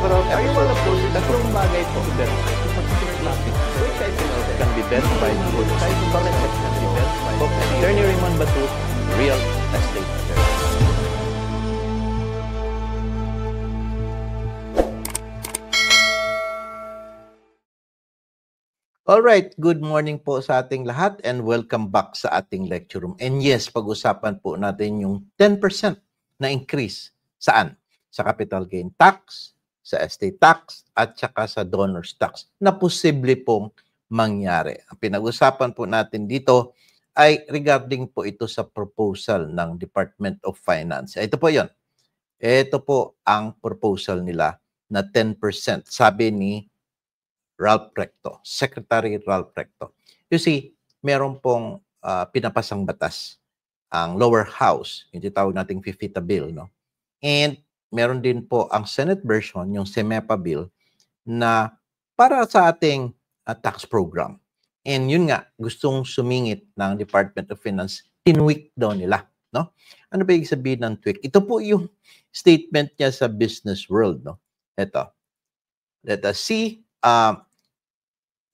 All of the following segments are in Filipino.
several episodes, tatlong bagay po i-verify. Which I think can be verified with sizable exception of Attorney Raymond Batu, Real Estate Attorney. Alright, good morning po sa ating lahat and welcome back sa ating lecture room. And yes, pag-usapan po natin yung 10% na increase. Saan? Sa capital gain tax, sa estate tax, at saka sa donor's tax na posible pong mangyari. Ang pinag-usapan po natin dito ay regarding po ito sa proposal ng Department of Finance. Ito po yon. Ito po ang proposal nila na 10%. Sabi ni Ralph Recto, Secretary Ralph Recto. You see, meron pong pinapasang batas ang lower house, yung tawag nating FIFITA bill, no? And meron din po ang Senate version, yung SEMEPA bill, na para sa ating tax program. And yun nga, gustong sumingit ng Department of Finance, tinweak daw nila, no? Ano ba ibig sabihin ng tweak? Ito po yung statement niya sa Business World, no? Ito. Let us see.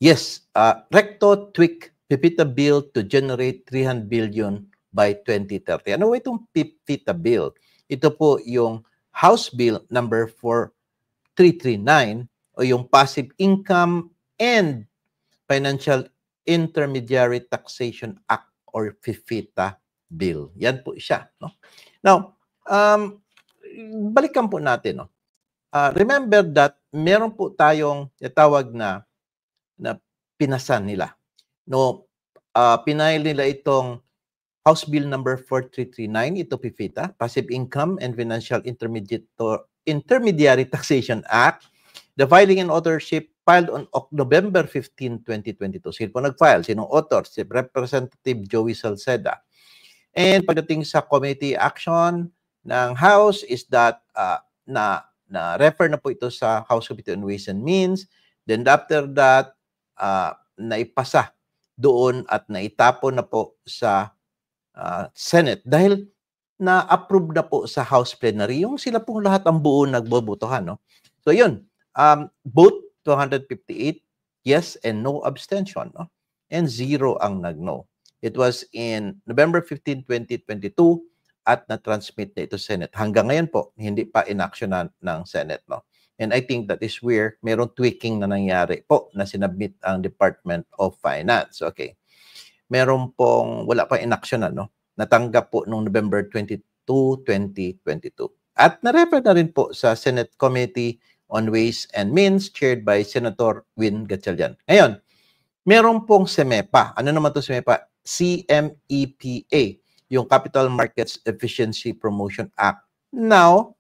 Yes, Recto tweak FIFITA bill to generate 300 billion by 2030. Ano ba itong FIFITA bill? Ito po yung House Bill number 4339 o yung Passive Income and Financial Intermediary Taxation Act or FIFITA bill. Yan po siya, no? Now, balikan po natin, no? Remember that meron po tayong tawag na pinasan nila. No, pinail nila itong House Bill number 4339, ito FIFITA, Passive Income and Financial Intermediary Taxation Act. The filing and authorship filed on November 15, 2022. Sino po nag-file? Sinong author? Si Representative Joey Salceda. And pagdating sa committee action ng House is that na-refer na po ito sa House Committee on Ways and Means. Then after that, naipasa doon at naitapon na po sa Senate dahil na-approve na po sa House Plenary yung sila pong lahat ang buo nagbobotohan, no? So yun, vote 258 yes and no abstention, no? And 0 ang nag-no. It was in November 15, 2022 at na-transmit na ito sa Senate. Hanggang ngayon po, hindi pa inaksyonan ng Senate, no? And I think that is where merong tweaking na nangyari po na sinabmit ang Department of Finance. Okay. Meron pong wala pa inaksyonan, no? Natanggap po noong November 22, 2022. At na-refer na rin po sa Senate Committee on Ways and Means chaired by Senator Win Gatchalian. Ngayon, meron pong SEMEPA. Ano naman to SEMEPA? CMEPA, yung Capital Markets Efficiency Promotion Act. Now,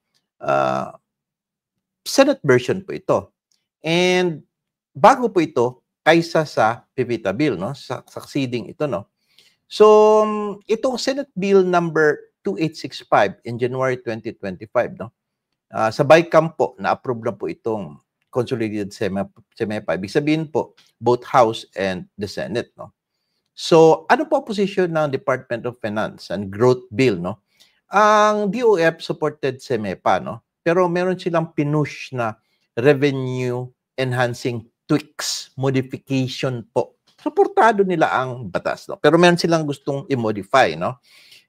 Senate version po ito. And bago po ito kaysa sa FIFITA bill, no? Succeeding ito, no? So, itong Senate Bill number 2865 in January 2025, no? Sa BICAM po, na-approve na po itong Consolidated SEMEPA. Ibig sabihin po, both House and the Senate, no? So, ano po position ng Department of Finance and Growth Bill, no? Ang DOF supported SEMEPA, no? Pero meron silang pinush na revenue enhancing tweaks, modification po. Suportado nila ang batas, no? Pero meron silang gustong i-modify, no?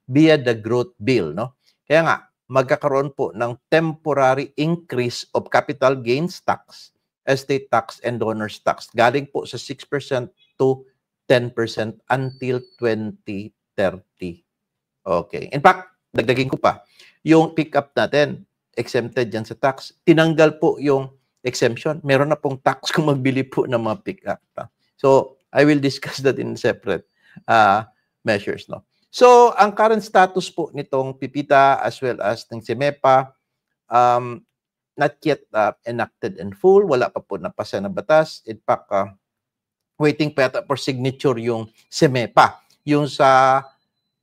Via the growth bill, no? Kaya nga, magkakaroon po ng temporary increase of capital gains tax, estate tax, and donor's tax. Galing po sa 6% to 10% until 2030. Okay. In fact, dagdagin ko pa, yung pick-up natin, exempted yan sa tax. Tinanggal po yung exemption. Meron na pong tax kung magbili po ng mga pick-up. So, I will discuss that in separate measures, no? So, ang current status po nitong FIFITA as well as ng SEMEPA, not yet enacted in full. Wala pa po napasa na batas. In fact, waiting pa yata for signature yung SEMEPA. Yung sa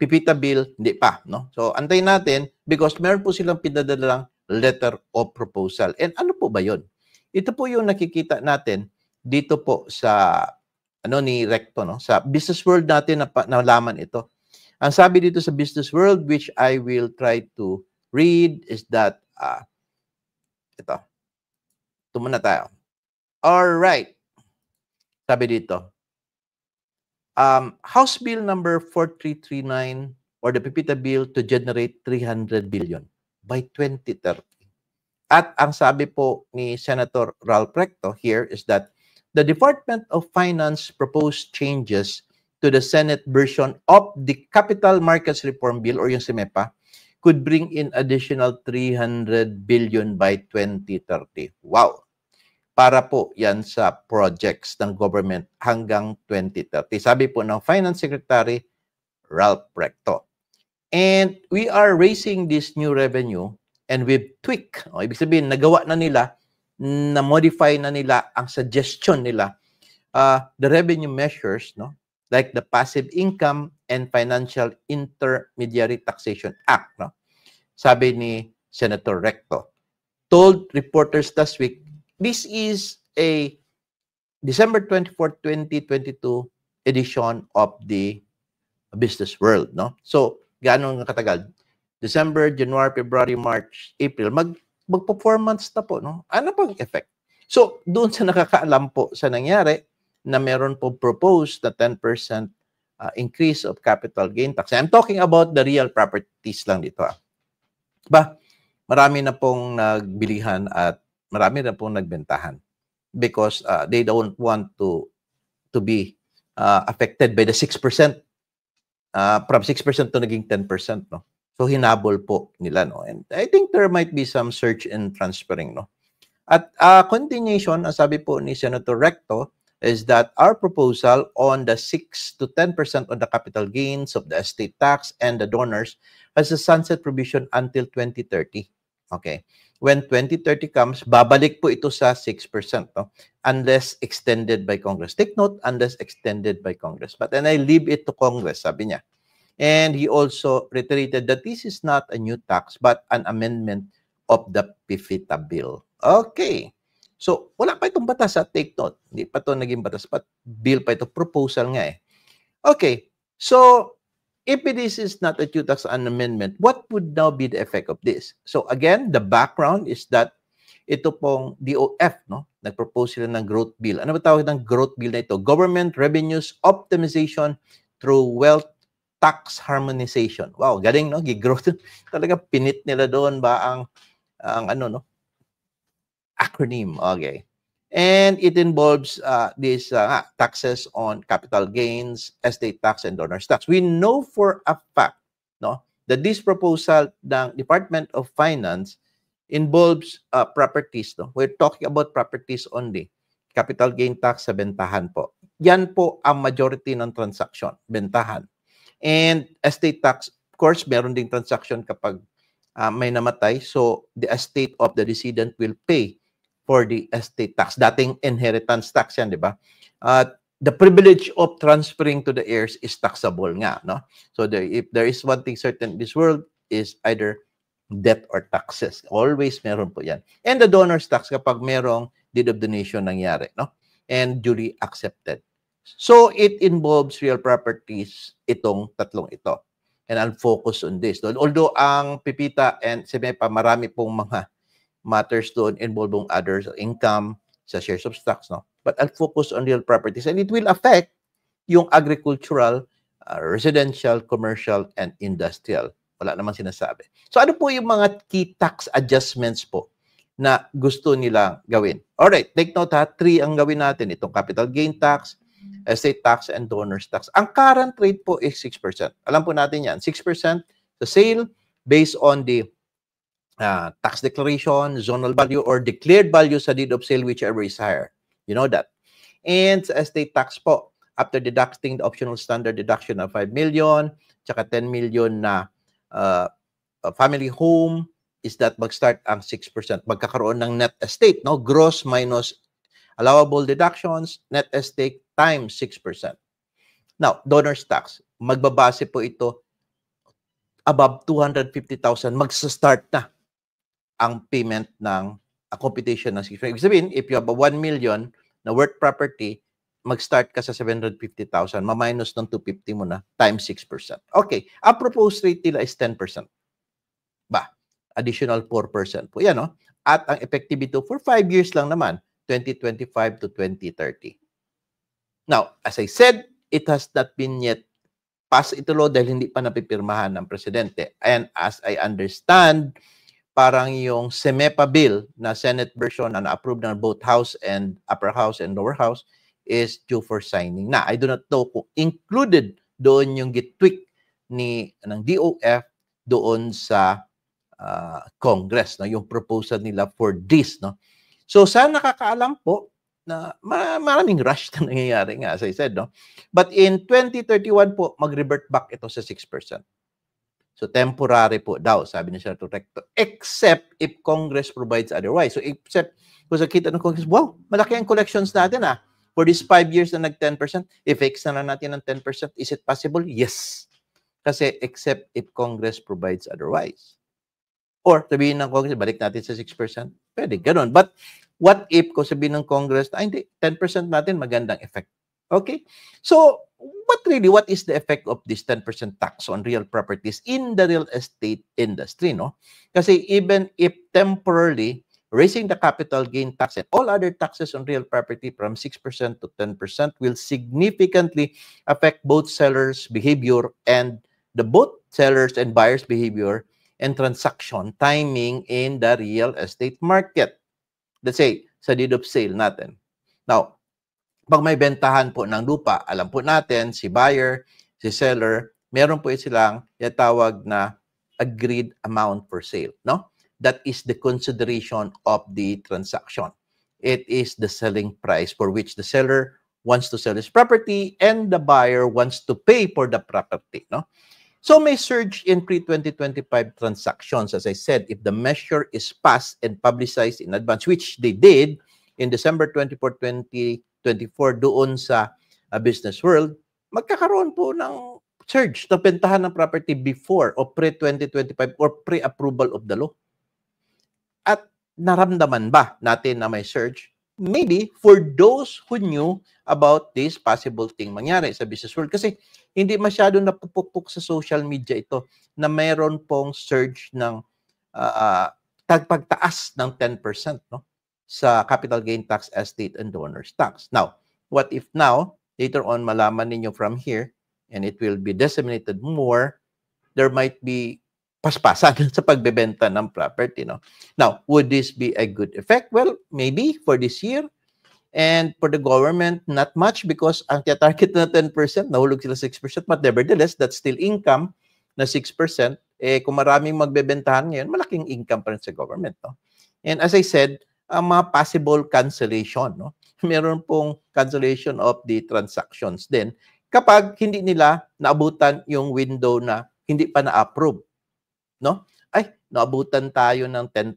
FIFITA bill, hindi pa, no? So, antayin natin because meron po silang pinadalang letter of proposal. And ano po ba yun? Ito po yung nakikita natin dito po sa ni Recto, no? Sa Business World natin nalaman ito. Ang sabi dito sa Business World, which I will try to read, is that ito. Ito muna tayo. Alright. Sabi dito, House Bill number 4339 or the PIPITA bill to generate 300 billion by 2030. At ang sabi po ni Senator Ralph Recto here is that the Department of Finance proposed changes to the Senate version of the Capital Markets Reform Bill or yung SIMEPA could bring in additional 300 billion by 2030. Wow! Para po yan sa projects ng government hanggang 2030. Sabi po ng Finance Secretary Ralph Recto. And we are raising this new revenue and we've tweaked. Ibig sabihin, nagawa na nila, na-modify na nila ang suggestion nila, the revenue measures, no, like the Passive Income and Financial Intermediary Taxation Act. No? Sabi ni Senator Recto, told reporters last week, this is a December 24, 2022 edition of the Business World. No? So, gaano nga katagal? December, January, February, March, April, mag-performance na po. No? Ano pang effect? So, doon sa nakakaalam po sa nangyari na meron po proposed na 10% increase of capital gain tax. I'm talking about the real properties lang dito. Marami na pong nagbilihan at marami na pong nagbentahan because they don't want to be affected by the 6%. From 6% to naging 10%. No? So, hinabol po nila, no? And I think there might be some search and transferring, no? At continuation, ang sabi po ni Senator Recto is that our proposal on the 6 to 10% on the capital gains of the estate tax and the donors has a sunset provision until 2030. Okay. When 2030 comes, babalik po ito sa 6%, no? Unless extended by Congress. Take note, unless extended by Congress. But then I leave it to Congress, sabi niya. And he also reiterated that this is not a new tax, but an amendment of the PIFITA bill. Okay. So, wala pa itong batas, take note. Hindi pa ito naging batas, but bill pa ito, proposal nga eh. Okay. So, if this is not a new tax, an amendment, what would now be the effect of this? So, again, the background is that ito pong DOF, no? Nag-propose sila ng growth bill. Ano ba tawag ng growth bill na ito? Government Revenues Optimization through Wealth Tax Harmonization. Wow, galing, no? Gigrowth. Talaga pinit nila doon ba ang ano, no? Acronym. Okay. And it involves these taxes on capital gains, estate tax, and donors tax. We know for a fact, no, that this proposal ng Department of Finance involves properties. No? We're talking about properties only. Capital gain tax sa bentahan po. Yan po ang majority ng transaction, bentahan. And estate tax, of course, meron ding transaction kapag may namatay. So, the estate of the decedent will pay for the estate tax. Dating inheritance tax yan, di ba? The privilege of transferring to the heirs is taxable nga, no? So, if there is one thing certain in this world is either death or taxes. Always meron po yan. And the donor's tax kapag merong deed of donation nangyari, no? And duly accepted. So, it involves real properties itong tatlong ito. And I'll focus on this. Although ang PIPITA and SIMEPA, marami pong mga matters doon involving others, income, sa shares of stocks, no? But I'll focus on real properties. And it will affect yung agricultural, residential, commercial, and industrial. Wala namang sinasabi. So, ano po yung mga key tax adjustments po na gusto nila gawin? Alright, take note ha. 3 ang gawin natin. Itong capital gain tax, estate tax, and donors tax. Ang current rate po is 6%. Alam po natin yan. 6% sa sale based on the tax declaration, zonal value, or declared value sa deed of sale, whichever is higher. You know that. And sa estate tax po, after deducting the optional standard deduction of 5 million, tsaka 10 million na family home, is that mag-start ang 6%. Magkakaroon ng net estate, no? Gross minus allowable deductions, net estate times 6%. Now, donors tax, magbabase po ito above 250,000, magsa-start na ang payment ng computation ng 6%. Ibig sabihin, if you have a 1 million na worth property, mag-start ka sa 750,000, ma-minus ng 250 mo na, times 6%. Okay, ang proposed rate nila is 10%. Additional 4% po. Yan, no? at ang effective ito for 5 years lang naman, 2025 to 2030. Now, as I said, it has not been yet passed ito law dahil hindi pa napipirmahan ng presidente. And as I understand, parang yung SEMEPA bill na Senate version na na-approve ng both House and Upper House and Lower House is due for signing na. I do not know kung included doon yung gitweak ng DOF doon sa Congress, no, yung proposal nila for this, no. So sana nakakaalam po na maraming rush na nangyayari nga, as I said, no. But in 2031 po mag-revert back ito sa 6%. So temporary po daw, sabi ni Senator Recto, except if Congress provides otherwise. So except kung nakita ng Congress, wow, malaki ang collections natin for these 5 years na nag 10%, i-fix na lang natin ng 10%, is it possible? Yes. Kasi except if Congress provides otherwise. Or sabihin ng Congress, balik natin sa 6%. Pwede, ganun. But what if kung sabihin ng Congress, hindi, 10% natin magandang effect. Okay? So, what is the effect of this 10% tax on real properties in the real estate industry, no? Kasi even if temporarily raising the capital gain tax and all other taxes on real property from 6% to 10% will significantly affect both sellers' behavior and both sellers and buyers' behavior and transaction timing in the real estate market. Let's say, sa deed of sale natin. Now, pag may bentahan po ng lupa, alam po natin, si buyer, si seller, meron po silang tawag na agreed amount for sale, no? That is the consideration of the transaction. It is the selling price for which the seller wants to sell his property and the buyer wants to pay for the property, no? So may surge in pre-2025 transactions, as I said, if the measure is passed and publicized in advance, which they did in December 24, 2024 doon sa business world, magkakaroon po ng surge na bentahan ng property before o pre-2025 or pre-approval of the law. At naramdaman ba natin na may surge? Maybe for those who knew about this possible thing mangyari sa business world. Kasi hindi masyado napupukpok sa social media ito na mayroon pong surge ng pagtaas ng 10%, no, sa capital gain tax, estate, and owner's tax. Now, what if now, later on, malaman ninyo from here, and it will be disseminated more, there might be paspasan sa pagbebenta ng property, no? Now, would this be a good effect? Well, maybe for this year. And for the government, not much because ang target na 10%, nahulog sila 6%, but nevertheless, that's still income na 6%. Kung maraming magbebentahan ngayon, malaking income pa rin sa government, no? And as I said, mga possible cancellation, no? Meron pong cancellation of the transactions din kapag hindi nila naabutan yung window na hindi pa na-approve, no? Ay, naabutan tayo ng 10%,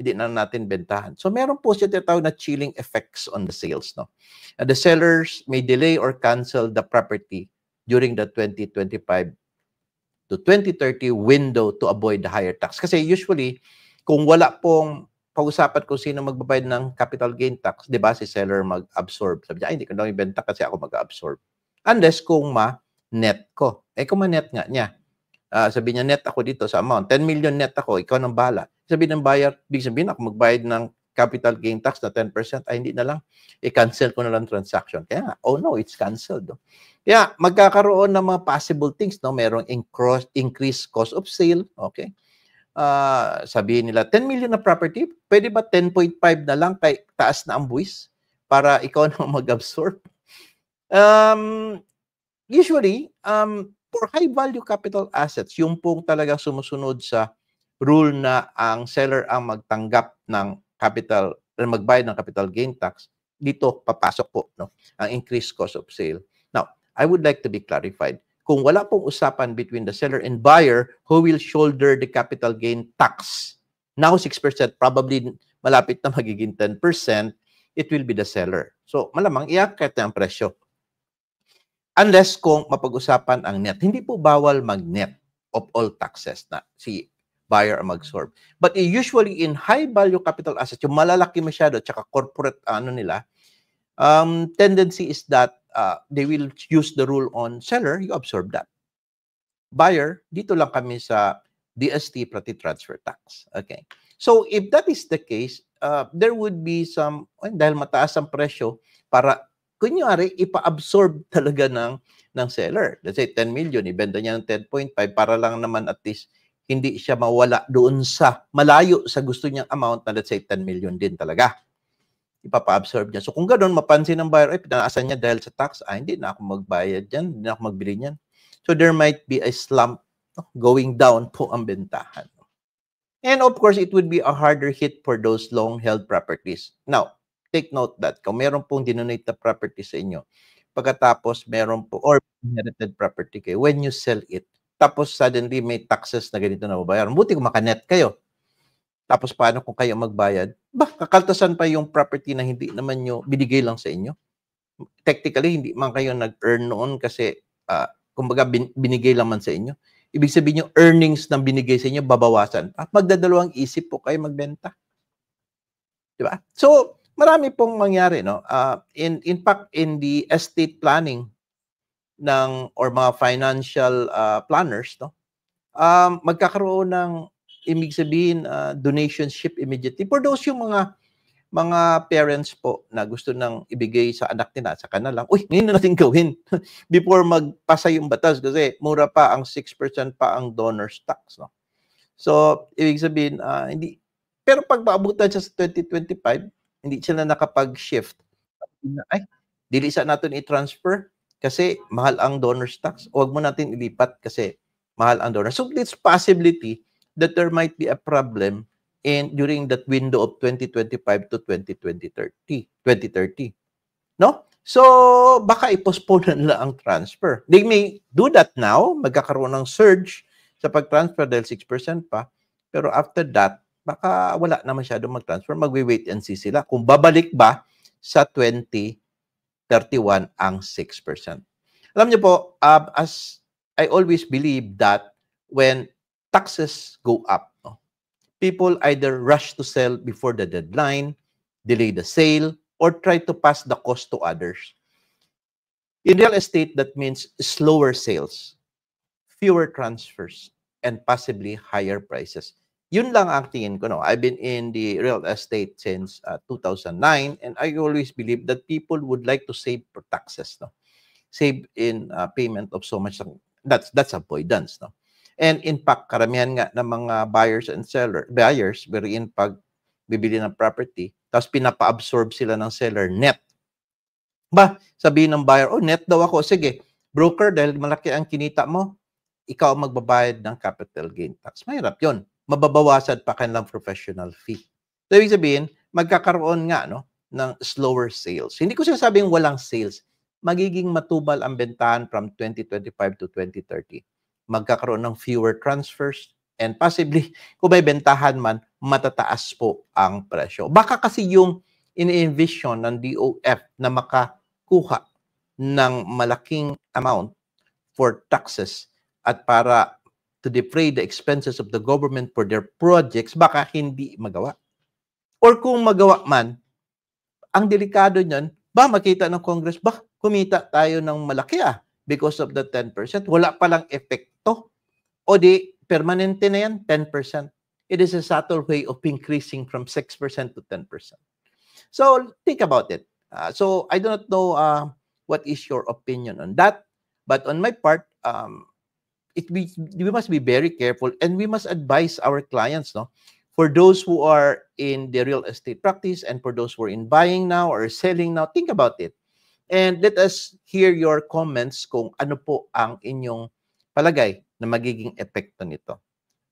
hindi na natin bentahan. So, meron po siya tinatawag na chilling effects on the sales, no? The sellers may delay or cancel the property during the 2025 to 2030 window to avoid the higher tax. Kasi usually, kung wala pong pag-usapan kung sino magbabayad ng capital gain tax, di ba, si seller mag-absorb. Sabi niya, ay, hindi ko na ibenta kasi ako mag-absorb. Unless kung ma-net ko. Kung ma-net nga niya, sabi niya, net ako dito sa amount. 10 million net ako, ikaw nang bahala. Sabi ng buyer, big sabihin ako magbayad ng capital gain tax na 10%, ay hindi na lang. I-cancel ko na lang transaction. Kaya nga, oh no, it's canceled. No? Kaya magkakaroon ng mga possible things. No? Merong increased cost of sale. Okay. Sabihin nila, 10 million na property, pwede ba 10.5 na lang kay taas na ang buwis para ikaw na mag-absorb? Usually, for high-value capital assets, yung pong talagang sumusunod sa rule na ang seller ang magtanggap ng capital, magbayad ng capital gain tax, dito papasok po, no, ang increased cost of sale. Now, I would like to be clarified. Kung wala pong usapan between the seller and buyer who will shoulder the capital gain tax, now 6%, probably malapit na magiging 10%, it will be the seller. So, malamang iakyat na ang presyo. Unless kung mapag-usapan ang net. Hindi po bawal mag-net of all taxes na si buyer ang mag-absorb. But usually in high-value capital assets, yung malalaki masyado, tsaka corporate nila, tendency is that they will use the rule on seller, you absorb that. Buyer, dito lang kami sa DST, Prati Transfer Tax. Okay. So if that is the case, there would be some, dahil mataas ang presyo, para kunyari ipa-absorb talaga ng seller. Let's say 10 million, ibenta niya ng 10.5 para lang naman at least hindi siya mawala doon sa malayo sa gusto niyang amount na let's say 10 million din talaga. Ipapa-absorb niya. So kung ganoon, mapansin ng buyer, pinaasan niya dahil sa tax, hindi na ako magbayad diyan, hindi na ako magbili niyan. So there might be a slump, going down po ang bentahan. And of course, it would be a harder hit for those long-held properties. Now, take note that kung meron pong dinonate na property sa inyo, pagkatapos meron po, or inherited property kayo, when you sell it, tapos suddenly may taxes na ganito na babayaran. Buti kung makanet kayo. Tapos paano kung kayo magbayad? Kakaltasan pa yung property na hindi naman nyo binigay lang sa inyo. Technically, hindi man kayo nag-earn noon kasi, kumbaga, binigay lang man sa inyo. Ibig sabihin yung earnings na binigay sa inyo, babawasan. At magdadalawang isip po kayo magbenta. Diba? So, marami pong mangyari, no? In fact, in the estate planning or mga financial planners, no? Magkakaroon ng, ibig sabihin, donationship immediately. For those yung mga parents po na gusto nang ibigay sa anak nila, sa kanila, ngayon na natin gawin before magpasa yung batas kasi mura pa ang 6% pa ang donor's tax. No? So, ibig sabihin, hindi. Pero pag maabutan siya sa 2025, hindi sila nakapag-shift. Dili sa natin i-transfer kasi mahal ang donor's tax. Huwag mo natin ilipat kasi mahal ang donor. So, it's possibility that there might be a problem during that window of 2025 to 2030. No? So, baka i-postpone nila ang transfer. They may do that now. Magkakaroon ng surge sa pag-transfer dahil 6% pa. Pero after that, baka wala na masyadong mag-transfer. Magwi-wait and see sila. Kung babalik ba sa 2031 ang 6%. Alam niyo po, as I always believe that when taxes go up, people either rush to sell before the deadline, delay the sale, or try to pass the cost to others. In real estate, that means slower sales, fewer transfers, and possibly higher prices. Yun lang ang tingin ko. No? I've been in the real estate since 2009, and I always believe that people would like to save for taxes. No? Save in payment of so much. That's avoidance. No? And in fact, karamihan nga ng mga buyers wherein pag bibili ng property, tapos pinapa-absorb sila ng seller net. Sabihin ng buyer, net daw ako. Sige, broker, dahil malaki ang kinita mo, ikaw ang magbabayad ng capital gain tax. Mahirap yun. Mababawasan pa kanilang professional fee. So, ibig sabihin, magkakaroon nga ng slower sales. Hindi ko sinasabing walang sales. Magiging matubal ang bentahan from 2025 to 2030. Magkakaroon ng fewer transfers, and possibly, kung may bentahan man, matataas po ang presyo. Baka kasi yung ini-envision ng DOF na makakuha ng malaking amount for taxes at para to defray the expenses of the government for their projects, baka hindi magawa. Or kung magawa man, ang delikado niyan, makita ng Congress, kumita tayo ng malaki because of the 10%. Wala palang epekto. O di, permanente na yan, 10%. It is a subtle way of increasing from 6% to 10%. So, think about it. So, I do not know what is your opinion on that. But on my part, we must be very careful and we must advise our clients, for those who are in the real estate practice and for those who are in buying now or selling now, think about it. And let us hear your comments kung ano po ang inyong palagay na magiging epekto nito.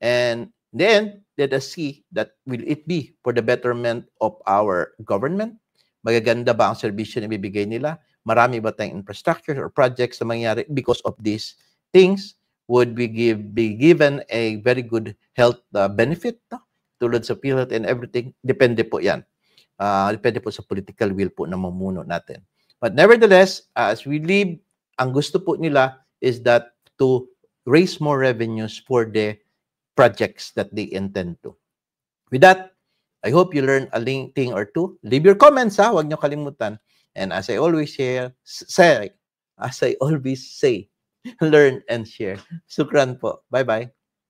And then, let us see that will it be for the betterment of our government? Magaganda ba ang serbisyo na ibibigay nila? Marami ba tayong infrastructure or projects na mangyari because of these things? Would we be given a very good health benefit? Tulad sa PhilHealth and everything? Depende po yan. Depende po sa political will po na mamuno natin. But nevertheless, as we leave, ang gusto po nila is that to raise more revenues for the projects that they intend to. With that, I hope you learned a thing or two. Leave your comments, huwag niyo kalimutan. And as I always say, learn and share. Sukran po. Bye-bye.